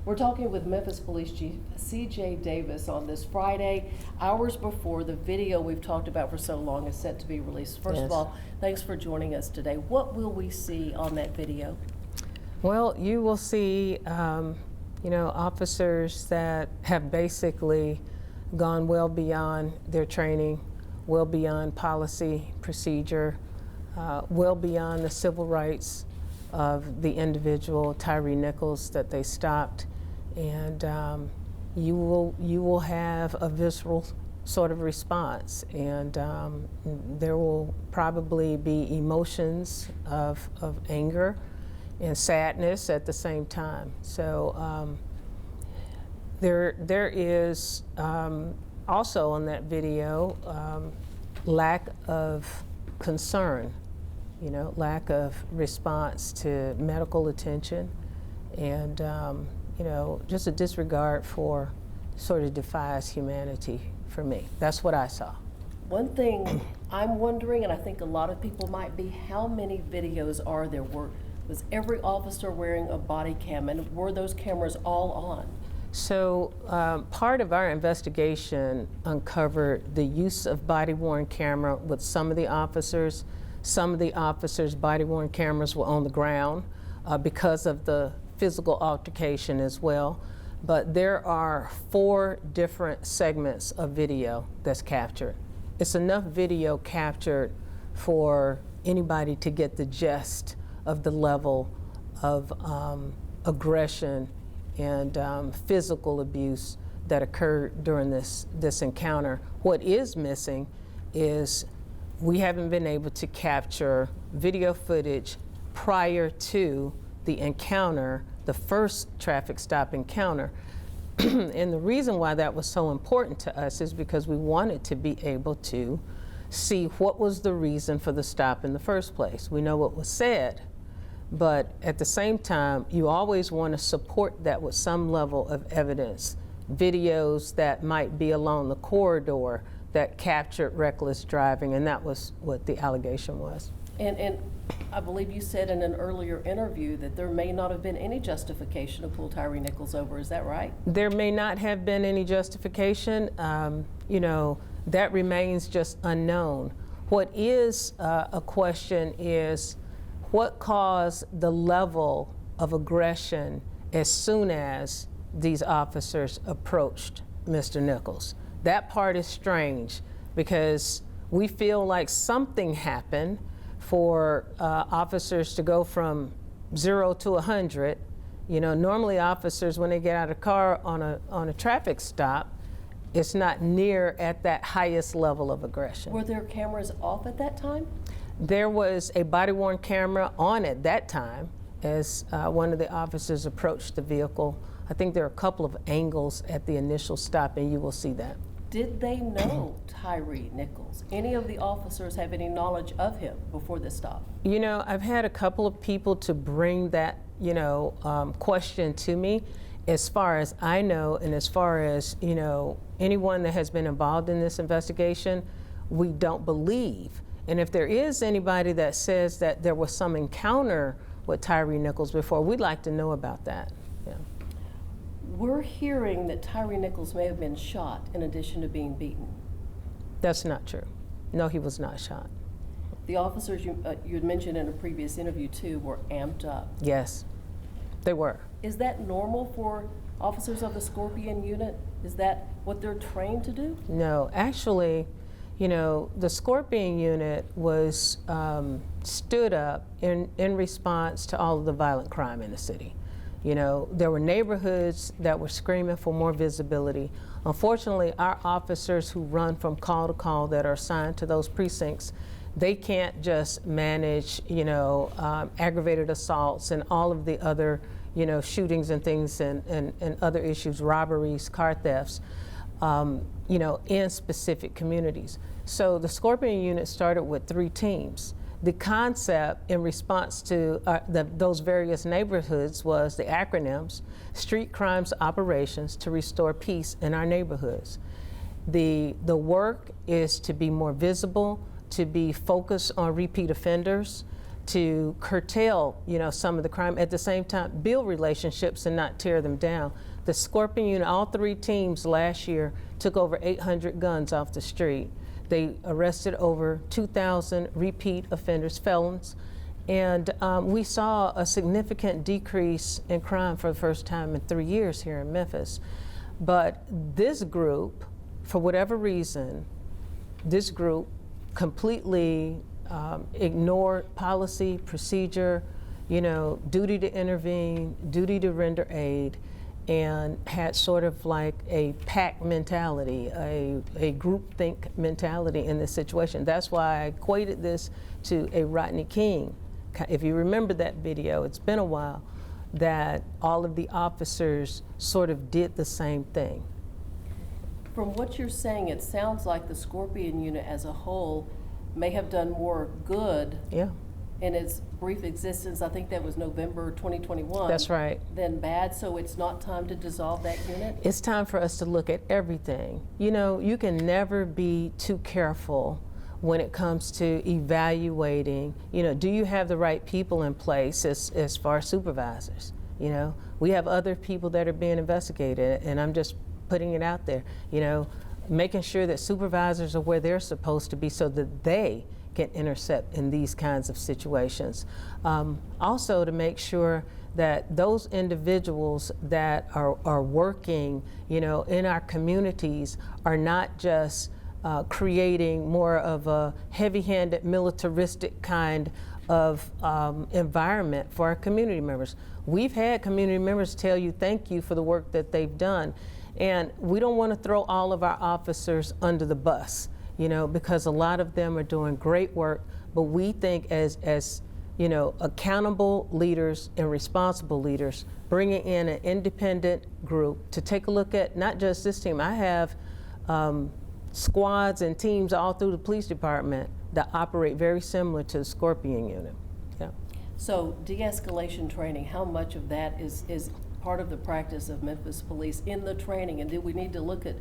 We're talking with Memphis Police Chief C.J. Davis on this Friday, hours before the video we've talked about for so long is set to be released. First of all, thanks for joining us today. What will we see on that video? Well, you will see, officers that have basically gone well beyond their training, well beyond policy, procedure, well beyond the civil rights of the individual, Tyre Nichols, that they stopped. And you will have a visceral sort of response, and there will probably be emotions of anger and sadness at the same time. So there is also on that video lack of concern, lack of response to medical attention, and just a disregard for sort of defies humanity for me. That's what I saw. One thing I'm wondering, and I think a lot of people might be, how many videos are there? Was every officer wearing a body cam, and were those cameras all on? So part of our investigation uncovered the use of body-worn camera with some of the officers. Some of the officers' body-worn cameras were on the ground because of the physical altercation as well. But there are 4 different segments of video that's captured. It's enough video captured for anybody to get the gist of the level of aggression and physical abuse that occurred during this encounter. What is missing is we haven't been able to capture video footage prior to the encounter, the first traffic stop encounter. And the reason why that was so important to us is because we wanted to be able to see what was the reason for the stop in the first place. We know what was said, but at the same time, you always want to support that with some level of evidence. Videos that might be along the corridor that captured reckless driving, and that was what the allegation was. And I believe you said in an earlier interview that there may not have been any justification to pull Tyre Nichols over. Is that right? There may not have been any justification. That remains just unknown. What is a question is what caused the level of aggression as soon as these officers approached Mr. Nichols. That part is strange because we feel like something happened for officers to go from 0 to 100. Normally officers, when they get out of the car on a traffic stop, it's not near at that highest level of aggression. Were there cameras off at that time? There was a body-worn camera on at that time as one of the officers approached the vehicle. I think there are a couple of angles at the initial stop, and you will see that. Did they know Tyre Nichols? Any of the officers have any knowledge of him before this stop? I've had a couple of people to bring that, question to me. As far as I know, and as far as, anyone that has been involved in this investigation, we don't believe. And if there is anybody that says that there was some encounter with Tyre Nichols before, we'd like to know about that. Yeah. We're hearing that Tyre Nichols may have been shot in addition to being beaten. That's not true. No, he was not shot. The officers you had mentioned in a previous interview too were amped up. Yes, they were. Is that normal for officers of the Scorpion unit? Is that what they're trained to do? No, actually, the Scorpion unit was stood up in response to all of the violent crime in the city. There were neighborhoods that were screaming for more visibility. Unfortunately, our officers who run from call to call that are assigned to those precincts, they can't just manage, aggravated assaults and all of the other, shootings and things and other issues, robberies, car thefts, in specific communities. So the Scorpion unit started with 3 teams. The concept in response to those various neighborhoods was the acronyms: Street Crimes Operations to Restore Peace in Our Neighborhoods. The work is to be more visible, to be focused on repeat offenders, to curtail, some of the crime. At the same time, build relationships and not tear them down. The Scorpion unit, all 3 teams last year took over 800 guns off the street. They arrested over 2,000 repeat offenders, felons, and we saw a significant decrease in crime for the first time in 3 years here in Memphis. But this group, for whatever reason, this group completely ignored policy, procedure, duty to intervene, duty to render aid, and had sort of like a pack mentality, a groupthink mentality in this situation. That's why I equated this to a Rodney King. If you remember that video, it's been a while, that all of the officers sort of did the same thing. From what you're saying, it sounds like the Scorpion unit as a whole may have done more good in its brief existence. I think that was November 2021. That's right. Than bad, so it's not time to dissolve that unit? It's time for us to look at everything. You can never be too careful when it comes to evaluating, do you have the right people in place as far as supervisors? We have other people that are being investigated, and I'm just putting it out there, making sure that supervisors are where they're supposed to be so that they can intercept in these kinds of situations. Also to make sure that those individuals that are working, in our communities are not just creating more of a heavy-handed, militaristic kind of environment for our community members. We've had community members tell you thank you for the work that they've done. And we don't want to throw all of our officers under the bus, because a lot of them are doing great work, but we think as accountable leaders and responsible leaders, bringing in an independent group to take a look at not just this team. I have squads and teams all through the police department that operate very similar to the Scorpion unit. Yeah. So de-escalation training, how much of that is part of the practice of Memphis Police in the training? And do we need to look at,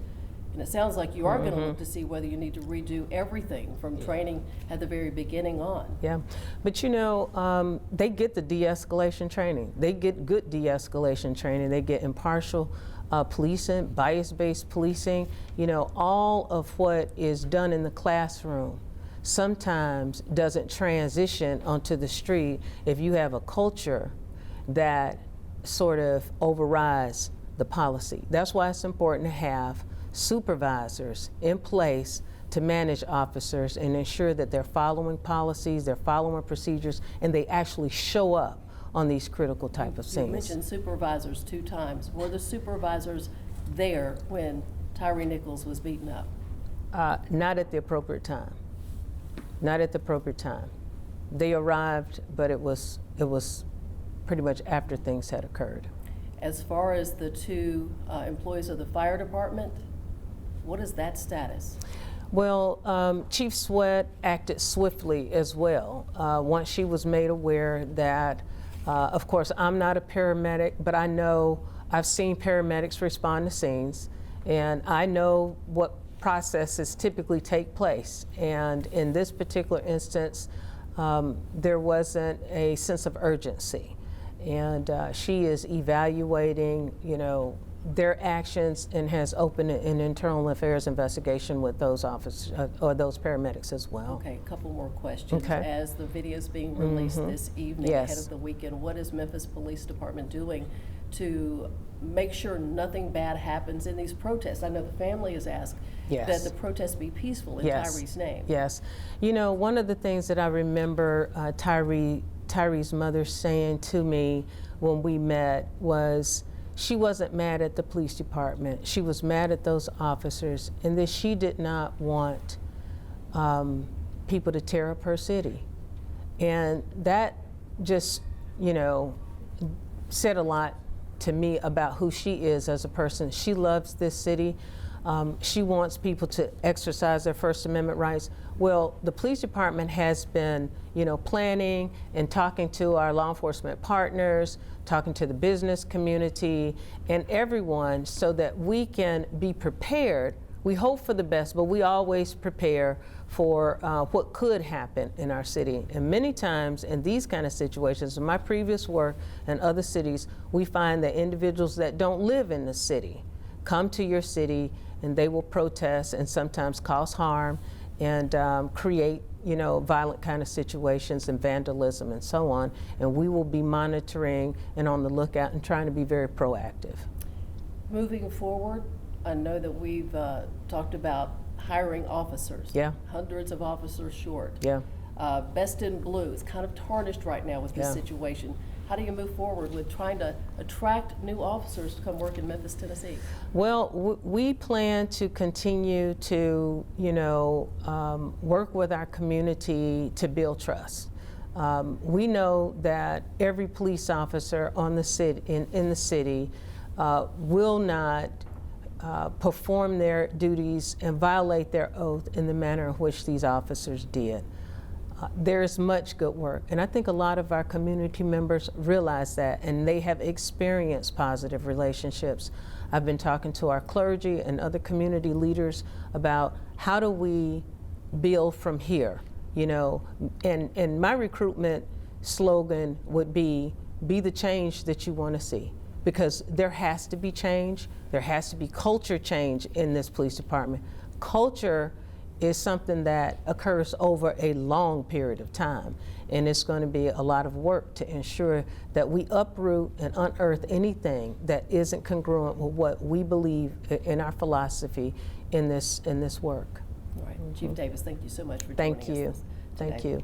and it sounds like you are going to look to see whether you need to redo everything from training at the very beginning on. Yeah, but they get the de-escalation training. They get good de-escalation training. They get impartial policing, bias-based policing. All of what is done in the classroom sometimes doesn't transition onto the street if you have a culture that sort of overrides the policy. That's why it's important to have supervisors in place to manage officers and ensure that they're following policies, they're following procedures, and they actually show up on these critical type of scenes. You mentioned supervisors 2 times. Were the supervisors there when Tyre Nichols was beaten up? Not at the appropriate time. Not at the appropriate time. They arrived, but it was pretty much after things had occurred. As far as the 2 employees of the fire department, what is that status? Well, Chief Sweat acted swiftly as well. Once she was made aware that, of course, I'm not a paramedic, but I know I've seen paramedics respond to scenes, and I know what processes typically take place. And in this particular instance, there wasn't a sense of urgency. And she is evaluating, their actions and has opened an internal affairs investigation with those officers or those paramedics as well. Okay, a couple more questions. Okay. As the video is being released this evening ahead of the weekend, what is Memphis Police Department doing to make sure nothing bad happens in these protests? I know the family has asked that the protests be peaceful in Tyre's name. Yes. One of the things that I remember Tyre's mother saying to me when we met was she wasn't mad at the police department. She was mad at those officers, and that she did not want people to tear up her city. And that just, said a lot to me about who she is as a person. She loves this city. She wants people to exercise their First Amendment rights. Well, the police department has been, planning and talking to our law enforcement partners, talking to the business community and everyone so that we can be prepared we hope for the best, but we always prepare for what could happen in our city. And many times in these kind of situations, in my previous work and other cities, we find that individuals that don't live in the city come to your city and they will protest and sometimes cause harm and create, you know, violent kind of situations and vandalism and so on. And we will be monitoring and on the lookout and trying to be very proactive. Moving forward, I know that we've talked about hiring officers. Yeah. Hundreds of officers short. Yeah. Best in blue. It's kind of tarnished right now with this Yeah. situation. How do you move forward with trying to attract new officers to come work in Memphis, Tennessee? Well, we plan to continue to, you know, work with our community to build trust. We know that every police officer on the city, in the city will not perform their duties and violate their oath in the manner in which these officers did. There's much good work, and I think a lot of our community members realize that, and they have experienced positive relationships. I've been talking to our clergy and other community leaders about how do we build from here, you know, and my recruitment slogan would be the change that you want to see. Because there has to be change, there has to be culture change in this police department. Culture is something that occurs over a long period of time, and it's going to be a lot of work to ensure that we uproot and unearth anything that isn't congruent with what we believe in our philosophy in this work. All right. Chief Davis, thank you so much for joining Thank us you. today. Thank you.